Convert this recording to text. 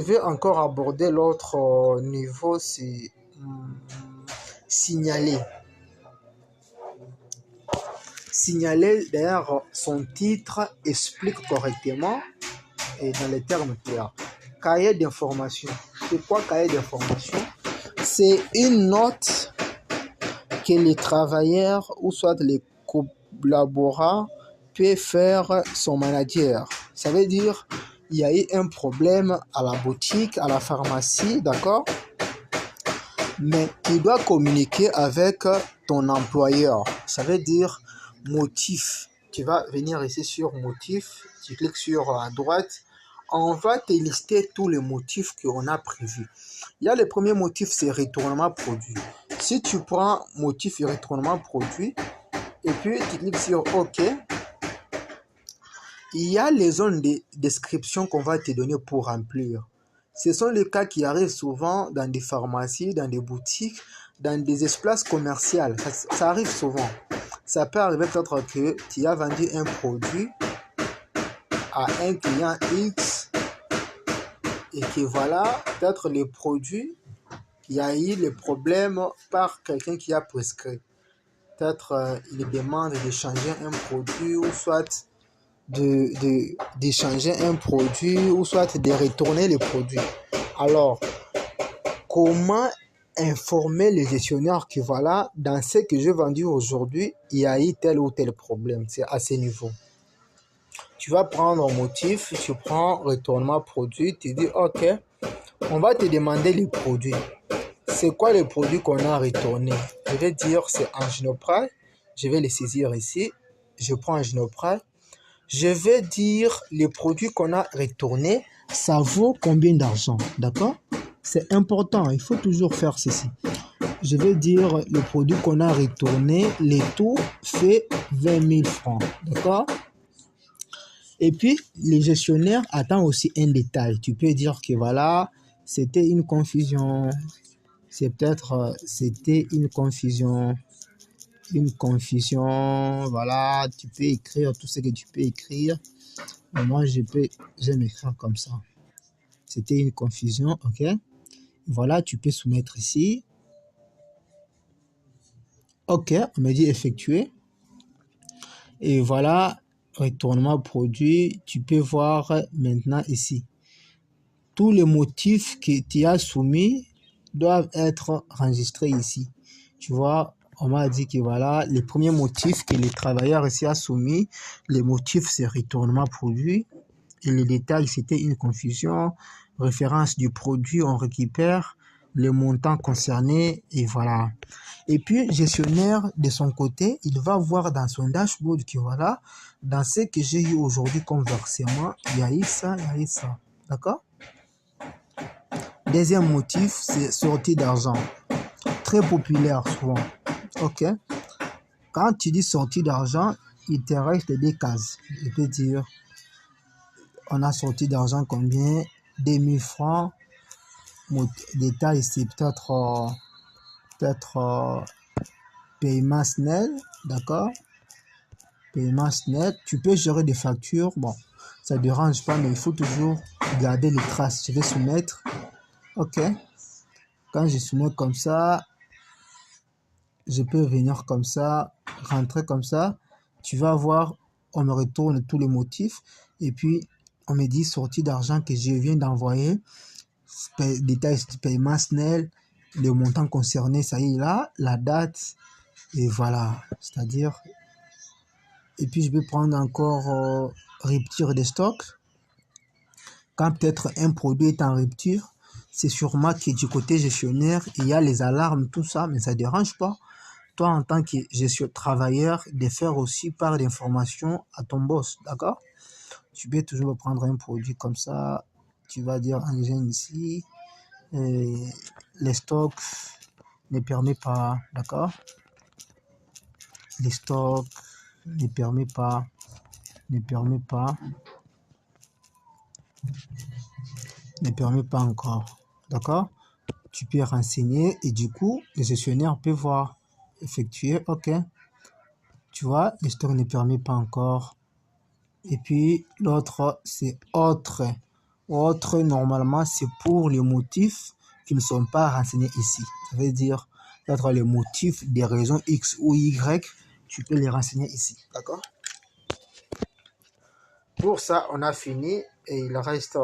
Je vais encore aborder l'autre niveau, c'est signaler. Signaler, d'ailleurs, son titre explique correctement et dans les termes clairs. Cahier d'information. C'est quoi cahier d'information? C'est une note que les travailleurs ou soit les collaborateurs peuvent faire son manager. Ça veut dire il y a eu un problème à la boutique, à la pharmacie, d'accord? Mais tu dois communiquer avec ton employeur. Ça veut dire motif. Tu vas venir ici sur motif, tu cliques sur à droite. On va te lister tous les motifs qu'on a prévus. Il y a le premier motif, c'est retournement produit. Si tu prends motif et retournement produit, et puis tu cliques sur OK, il y a les zones de description qu'on va te donner pour remplir. Ce sont les cas qui arrivent souvent dans des pharmacies, dans des boutiques, dans des espaces commerciaux. Ça arrive souvent. Ça peut arriver peut-être que tu as vendu un produit à un client X et que voilà, peut-être le produit, il y a eu le problème par quelqu'un qui a prescrit. Peut-être il demande de changer un produit ou soit d'échanger un produit ou soit de retourner le produit. Alors, comment informer les gestionnaires que voilà, dans ce que j'ai vendu aujourd'hui, il y a eu tel ou tel problème. C'est à ce niveau. Tu vas prendre un motif, tu prends retournement produit, tu dis OK, on va te demander les produits. C'est quoi les produits qu'on a retournés? Je vais dire c'est un Genopral. Je vais les saisir ici. Je prends un Genopral. Je vais dire les produits qu'on a retournés, ça vaut combien d'argent, d'accord? C'est important, il faut toujours faire ceci. Je vais dire le produit qu'on a retourné, le tout fait 20 000 francs, d'accord? Et puis, les gestionnaires attendent aussi un détail. Tu peux dire que voilà, c'était une confusion. C'est peut-être, c'était une confusion. Voilà, tu peux écrire tout ce que tu peux écrire. Mais moi, j'aime écrire comme ça. C'était une confusion, ok? Voilà, tu peux soumettre ici. Ok, on me dit effectuer. Et voilà, retournement produit. Tu peux voir maintenant ici. Tous les motifs que tu as soumis doivent être enregistrés ici. Tu vois, on m'a dit que voilà, les premiers motifs que les travailleurs ici a soumis, les motifs c'est retournement produit. Et les détails, c'était une confusion. Référence du produit, on récupère le montant concerné et voilà. Et puis, gestionnaire, de son côté, il va voir dans son dashboard que voilà, dans ce que j'ai eu aujourd'hui comme versement, il y a eu ça, il y a eu ça. D'accord? Deuxième motif, c'est sortie d'argent. Très populaire souvent. OK? Quand tu dis sortie d'argent, il te reste des cases. Je peux dire, on a sorti d'argent combien? 2000 francs. Détail, c'est peut-être paiement SNEL, d'accord? Paiement SNEL. Tu peux gérer des factures. Bon, ça ne dérange pas, mais il faut toujours garder les traces. Je vais soumettre. OK. Quand je soumets comme ça, je peux venir comme ça, rentrer comme ça. Tu vas voir, on me retourne tous les motifs. Et puis, on me dit sortie d'argent que je viens d'envoyer. Détail du paiement SNEL, le montant concerné, ça y est là, la date, et voilà. C'est-à-dire, et puis je vais prendre encore rupture de stock. Quand peut-être un produit est en rupture, c'est sûrement que du côté gestionnaire, il y a les alarmes, tout ça, mais ça ne dérange pas. Toi, en tant que travailleur, de faire aussi part d'informations à ton boss, d'accord? Tu peux toujours prendre un produit comme ça, tu vas dire engine ici, et les stocks ne permet pas, d'accord? Les stocks ne permet pas, ne permet pas, ne permet pas encore, d'accord? Tu peux renseigner et du coup, le gestionnaire peut voir, effectuer, ok. Tu vois, le stock ne permet pas encore. Et puis, l'autre, c'est autre. Autre, normalement, c'est pour les motifs qui ne sont pas renseignés ici. Ça veut dire, peut-être les motifs des raisons X ou Y, tu peux les renseigner ici. D'accord? Pour ça, on a fini et il reste